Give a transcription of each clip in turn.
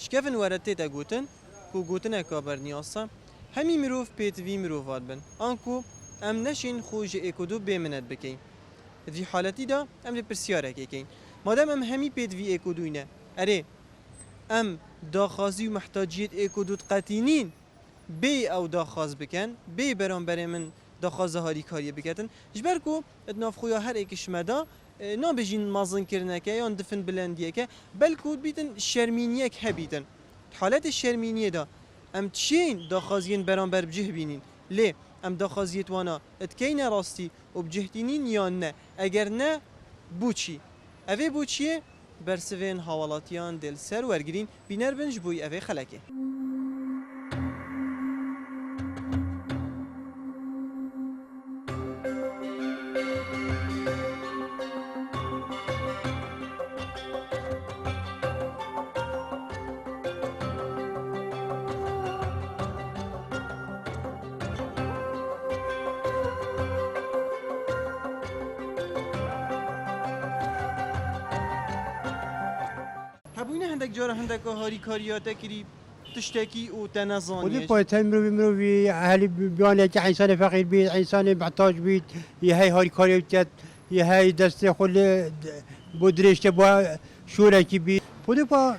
شکفن ورده تا گوتن کو گوتن اکابر نیاسا همی مروف پیت وی مروفات بن آنکو ام نشین خوش اکودو بمند بکین دی حالتی دا ام دی پرسیاره کین مادام ام همی پیت وی اکودوینه اره ام داخازی و محتاجیت اکودوت قطینین بی او داخاز بکن بی برانبر من داخازه هاری کاریه بکتن جبر کو ادناف خویا هر ایکش مدا نابجین مازن کرنه که یا دفن بلندیه که بلکو بیتن شرمینیه که بیتن حالت شرمینیه دا ام تشین داخازین برانبر بجه بینین لی ام داخازیت وانا اتکین راستی و بجهتینین یا نه اگر نه بوچی اوه بوچیه برسوین حوالاتیان دل سر ورگرین بینر بنج بوی اوه خلکه هبوینه هندک جاره هندک هاری کاریات کری تشتکی و تنظانیش ودي بايت مروي اهلي بيان كي انسان فقير بيت انسان محتاج بيت يهي هاي كاريوتات يهي دست خل بودريش تبع شوركي بيت ودي با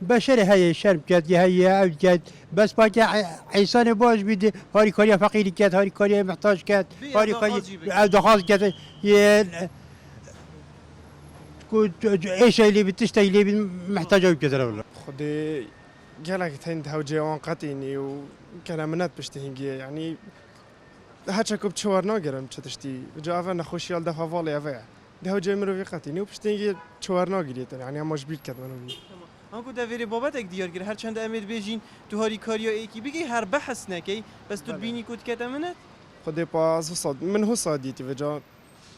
بشر هي شرب كات يهي عبد كات بس باقي انسان باش بيد هاي كاريا فقير كات هاي كاريا محتاج كات هاي كاريا دخاز كات كنت ايش اللي بتشتغل اللي محتاجه كذا ولا خدي قالك تند هوجيوان قطيني وكلامنات بشتهنجي يعني هاتشا كوب تشوارنا قرم تشتي جافا نخوشيال دفا فالي افا ده هوجي مروي قطيني وبشتهنجي تشوارنا قريت يعني هم مش بيت كدمنو آنکو داوری بابتک دیار گر هر چند امید بیجین تو هاری کاریا ایکی بگی هر بحث نکی بس تو بینی کد کتمنت خدي باز صاد من هو صاديتي فجا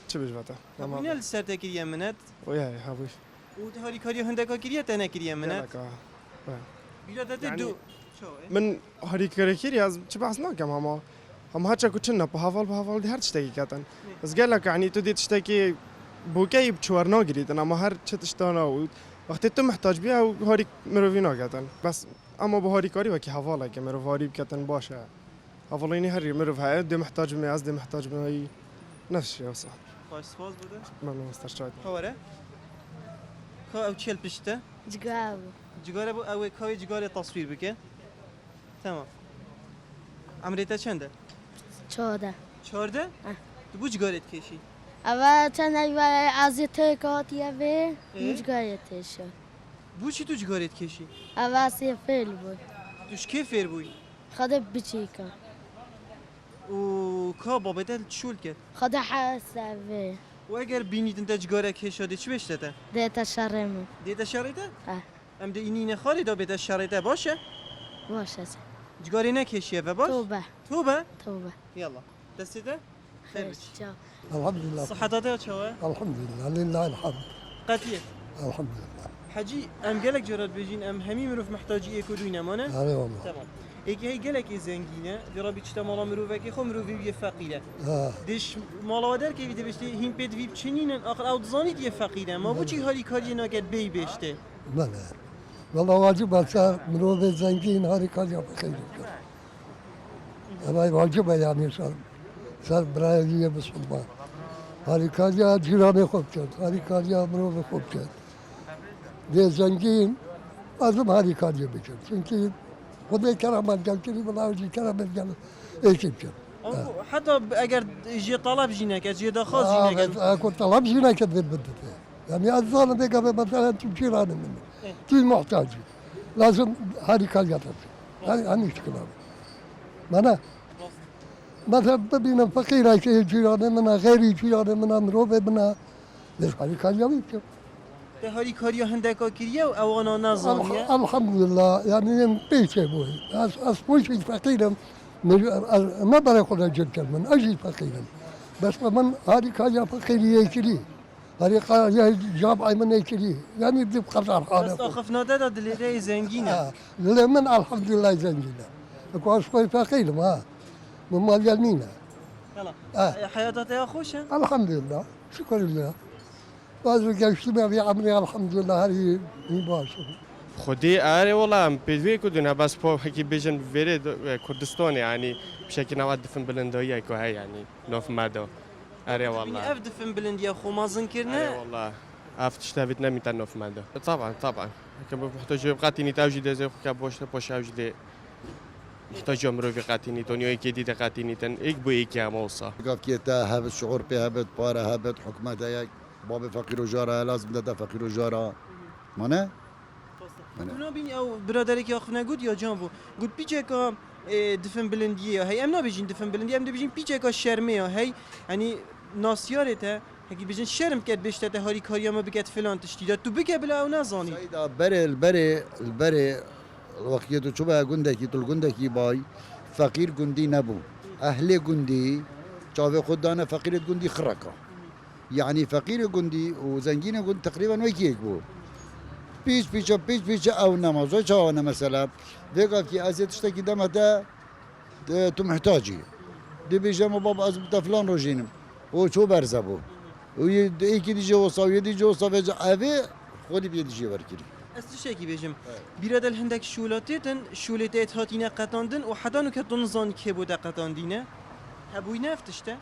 چه بجواتا من السر تکریه منت وياي هابوش و هاری کاریا هندکا کریه تنه کریه منت بیرا داده دو من هاری كاريكيري از چه بحث ناكم هم هاتشا كوتشنا بهافال دي هر تشتكي كاتن بس قال لك يعني تدي تشتكي بوكاي بشوارنا قريت انا ما هر تشتانا وقت تو محتاج بيها وهاري مروفينا كاتن بس اما بهاري كاري وكي هافالا كي مروفاري كاتن باشا هافاليني هري مروف هاي دي محتاج مي از دي محتاج مي نفس الشيء صح باش سواز بوده من مستشفى خوره خو او چل پشته جواب جگاره بو او کاوی جگاره تصویر بکن تمام عمریتا چنده 14 14 تو بو جگاره کشی اول چند ایوه از تکاتیه و مجگایتش بو چی تو جگاره کشی اول سی فیل بود توش کی فیر بوی خود بچیکا و کا بابدل چول کرد خود حسابه و اگر بینید انت جگاره کشاده چی بشته دیتا شرمه دیتا شرایطه اه ام ده اینین خالی دا بده شرایطه باشه باشه جگاره نکشیه و باش توبه يلا دستته خير الحمد لله صحتها چوه الحمد لله لله الحمد قتيه الحمد لله حجي ام قالك جراد بيجين ام همي مروف محتاجي ايكو دوينه مانه هذا والله تمام ايكي هي قالك زنگينه درا بيچتا مالا مروفكي خو مروفي بي فقيره دش مالا ودر كي بده بشتي هين بيد وي بچنين اخر او زانيت يه فقيره ما بوچي هاري كاري ناگد بي بشته لا والله واجب هسه مروف زنگين هاري كاريا بخير هذا واجب يعني سر برای مسلمان هاری کاریا جیران خوب کرد هاری کاریا مرو خوب کرد ده زنگین لازم هاری کاریا بکرد چون خدای کرامت گل کردی بلاوی کرامت گل ایشیم کرد حتی اگر جی طلب جینه که جی دخواست جینه که اكو طلب جينا كذب بدته يعني الظالم بقى مثلا تجيران منه تي محتاج لازم هاري كاريا هذه مشكله معناه مثلا ببینم فقیره که جیرانه منه غیری جیرانه منه مروف منه ليش هاری کاریا میکنم ده هاری کاریا هندکا کریه و اوانا نظامیه الحمد لله يعني بيتي بوي از بويش فقيرم ما بري خدا جد من اجي فقيرم بس من هاري كاريا فقيري يكلي هاري كاريا جاب اي من يكلي يعني بدي بقرار حاله بس اخفنا ده دليل زنگينه لمن الحمد لله زنجينه اكو شوي فقير ما مما اليمينة يلا حياتك يا خوشة الحمد لله شكرا لله لازم اجتمع في عمري الحمد لله هذه مباشرة خودی آره والله ام پیدوی کدونه بس پا هکی بیشن ویره کردستان یعنی بشکل نواد دفن بلندایی که هی یعنی نوف مدا آره بینی والله اف دفن بلندیا خو مازن آره کرنه والله افتش تابت نمیتن نوف مدا طبعا که محتاج قاتینی تاوجی دزه خو که باش اوجی ده محتاج امرو في قاتینی دنیای که دیده قاتینی تن ایک بو ایک هم اوصا قف كيتا هبت شعور به هبت باره هبت حکومت یک باب فقیر و جارا لازم ده فقیر و جارا منه اونا بینی او برادری که آخف نگود یا جان بو گود پیچه که دفن بلندیه هی ام نبیجین دفن بلندیه ام دبیجین پیچه که شرمه هی یعنی ناسیارته هکی بیجن شرم کرد بشته هاری کاریا ما بگت فلان تشتیدات تو بگه بلا او نزانی سيدا البري وقتو شبه گندکی تل گندکی باي فقير گندي نبو اهل گندي شاوه خدانا فقير گندي خرقه يعني فقير گندي وزنجين گند تقريبا ويكيك بو پیش او نمازو چاوانا مثلا دیگه که از تشتکی دمته تو محتاجی دی بیجم بابا از فلان روجینم او چو برزه بو و یکی دیجه وصا و یکی دیجه وصا و اوه خودی بیدیجه ورکری از تشکی بیجم بیرادل هندک شولاتیتن شولتیت هاتینه قطاندن و حدانو که دنزان که بوده قطاندینه هبوی نفتشته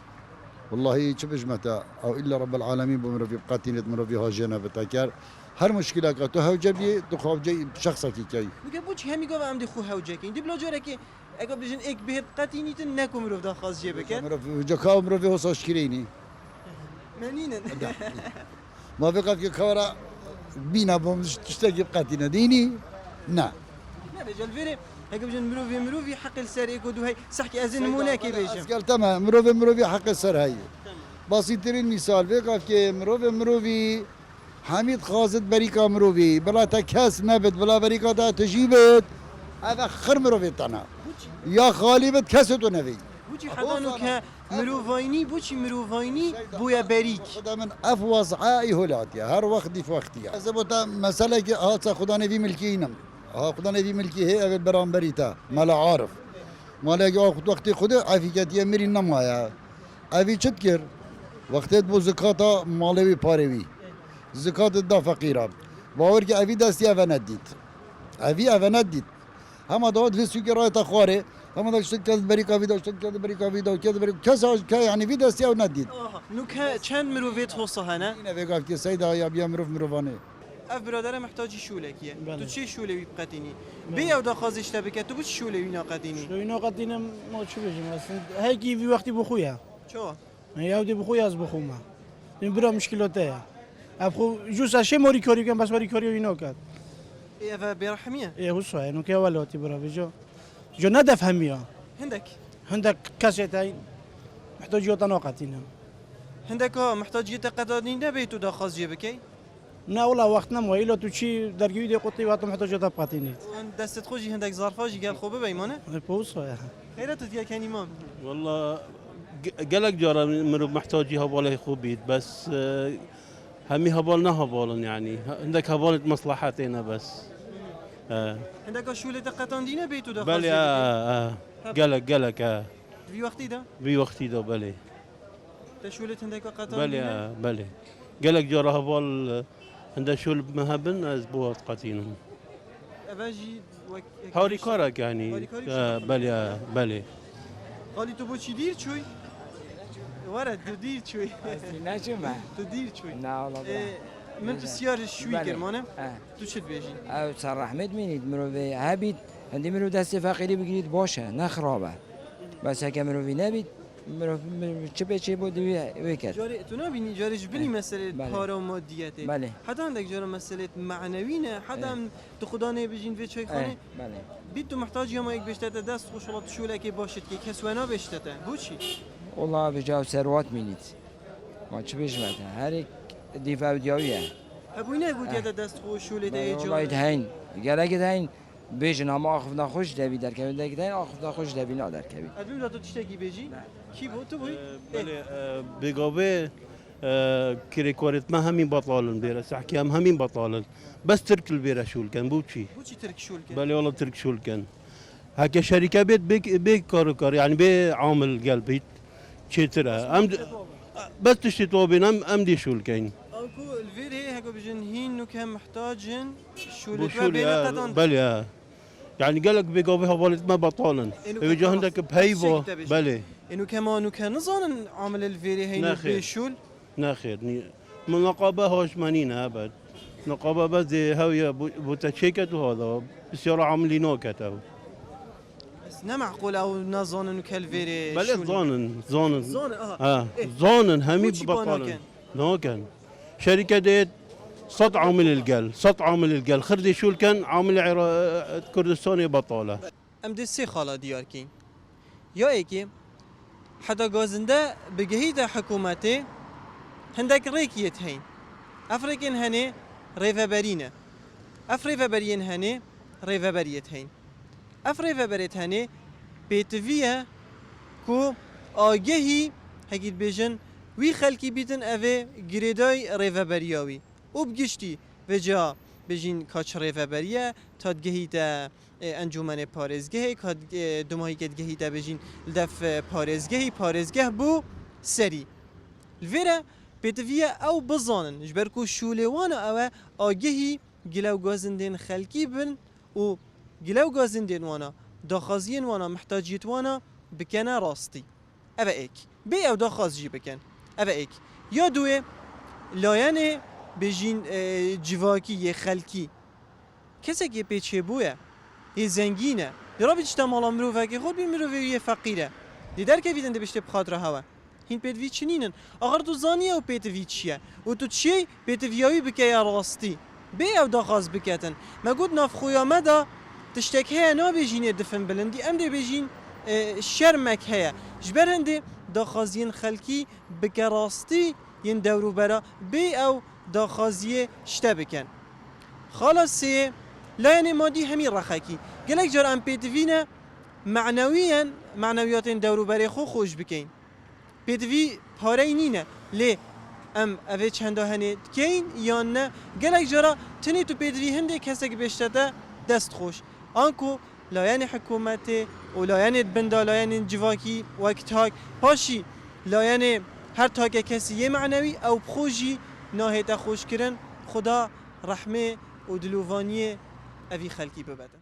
والله چه بجمتا او الا رب العالمين بمر في قاتينت مر في هاجنا بتاكر هر مشكله تو هوجبي تو خوجي شخصك كي میگه بوچ همی گاو ام دی خو هوجه کین دی بلا جوره که اگه بیجن ایک بهت قطینیتن نکوم رو دا خاص جه بکن مر في جكاو مر في هوساش كريني منینن ما بقى في كورا بينا بوم تشتكي قاتينا ديني نا نه بیجل ویره اگه بیجن مروفی حق السر ایکو دو هی سحکی از این مونه که بیجم قال تمام مر في حق السر هاي بسيطرين مثال بقى في مر في حميد خازد بريكا مروفي بلا تكاس نبت بلا بريكا دا تجيبت هذا خر مروفي تنا يا خالي بتكاسته نبي بوچی حدانو که مروفاینی بویا بریک خدا من افوز عائي هولاتيا هر وقت دي في وقتيا اذا بتا مساله كي هات خدا نبي ملكينم خدا نبي ملكي هي اول برامبريتا مالا عارف مالا ياخذ وقتي خدا عافيت يا مري نمايا ابي تشكر وقت بو زكاتا مالوي باريوي زكاة دا فقيرة باور که اوی دستی اوه ندید اوه ندید همه داد في سوی رای تخواره همه داد شد کرد بری کاوی داد شد کرد بری کاوی داد کرد بری که یعنی وی دستی او ندید نو که چند مروفیت حوصه هنه اینه بگفت که سیدا یا بیا مروفانه اف برادر محتاجی شوله کیه تو چه شوله وی بقتینی بیا دا خازش تبکه تو بود شوله وی ناقتینی شو اینا قدینم ما چی بگیم اصلا هیکی وی وقتی بخویا چه یهودی بخویا از بخوما این برا مشکلاته ابخو جوز اشی ماری کاری کن بس ماری کاری اینا کرد اف برحمیه ای حسوا اینو که ولاتی برا بجا جو ندف همیا هندك کسی تای محتاج یوتا ناقتینم هندك محتاجی تقدادی نبیتو دا خاز جه بکی نه والله وقت نمو ایلا تو چی درگیری دی قطعی وقت محتاج یوتا بقتینید دستت خوشی هندك ظرفاجی گل خوبه بیمانه بوسوا خیرت دیگه کنی مام والله قالك جارة مرو محتاجي هبالة خوبيت بس همي هبالنا هبالن يعني عندك هبالة مصلحتنا بس هندك شوله تقدادی نبیتو دا خاز بلي قالك في وقتي ده في وقتي ده بلي تشوله هندك قطادي بلي قالك جارة هبال عندها شول مهبن از بوات قاتينهم اواجي هوري كارك يعني بلي قالي تو بوشي دير شوي ورد تو دير شوي نجمع تو دير شوي لا والله من بسيار شوي بله. كرمانه تو شد بيجي او صراحة مدمنيد مرو في هبيت عندي مرو دست فقيري بقريد باشه نخرابه بس هكا مرو في نبيت مرو چه بود ويكت جاري تو نبيني جاري جبني مسألة بله. پارا و مادیته بله حتی عندك جاري مسألة معنوينه حتی هم تو خدا نبيجين في شوي خانه بله بيت تو محتاج يوم یک بشتته دست خوشحالات شوله که باشد که کسوانا بشتته بوچی والله بجاو ثروات مينيت ما چه بجمعته هر یک دفاع دیاویه ابوی نگود یاد دست خوش شوله ده والله هين گلگت هين بیجن اما آخف نخوش دوی در کبی دگت هين آخف نخوش دوی نا در کبی ادوی تو تشتگی بيجي کی بود تو بوی بلي بقابه كريكوريت ما همين بطالن بيرا سحكي همين بطالن بس ترك البيرا شول كان بوشي بوچی ترک شول که بلي والله ترك شول كان هكا شركه بيت كار يعني بي عامل قلبي تشترى بس تشتي توبين ام دي شول كان انکو الویره هكا بجن هين نكهم محتاجين شولة بوشولي بله يعني قال لك بيقوا بها والد ما بطالا يجي عندك بهيبه بله انه كمان كان نظن عمل الفيري هين ناخير. بيشول ناخير من نقابه هوش مانينا ابد نقابه بس هاويه بوتشيكت وهذا بصير عاملين نوكته بس نا معقول او نظن انه كالفيري بله ظانن زون ظانن همي وشي بانو بطالا كان؟ نو كان شركه ديت صد عامل القل صد عامل القل خردي شو كان عامل كردستاني بطاله ام دي سي خالا ديار كين يا ايكي حتى غازنده بجهيدا حكومتي هندك ريكيت هين افريكين هني ريفابرينا افريفابرين هني ريفابريت هين افريفابريت هني بيتفيا كو آگهی هکید بیشن وی خلکی بیتن اوه گریدای ریفابریاوی و بگشتی و جا بجین کاچ ریفابریه تا گهی تا انجمن پارزگه که دماهی که گهی تا بجین لدف پارزگه بو سری الویره بیتویه او بزانن جبرکو شولوانا او آگهی گلو گازندین خلکی بن و گلو گازندین وانا داخازین وانا محتاجیت وانا بکنه راستی اوه ایک بی او داخاز جی بکن اوه ایک یا دوی لاین بجین جواکی یه خلکی کسی که پیچه بویه یه زنگینه درا بیچتا مالا مروفه که خود بی مروفه یه فقیره دیدر که ویدنده بشته بخاطره هوا هین پیت وی چنینن اگر تو زانیه و پیت وی چیه و تو چی پیت ویاوی بکه یا راستی بی او داخاز بکتن مگود ناف خویامه دا تشتک هیا نا بجین دفن بلندی ام دی بجین شرمک هیا جبرنده داخازین خلکی بکه راستی ین دورو برا بی او داخازیه شته بکن خلاصه لاین مادی همین رخاکی گلک جار ام پیتوینه معنویات دورو برای خوش بکن پیتوی پاره نینه لی ام اوه چنده هنه کین یا نه گلک جارا تنی تو پیتوی هنده کسی که بشته دست خوش آنکو لاین حکومت و لاین بنده لاین جواکی وقت هاک پاشی لاین هر تاک کسی یه معنوی او بخوشی ناهیت خوش کرن خدا رحمه و دلووانی اوی خلکی ببدن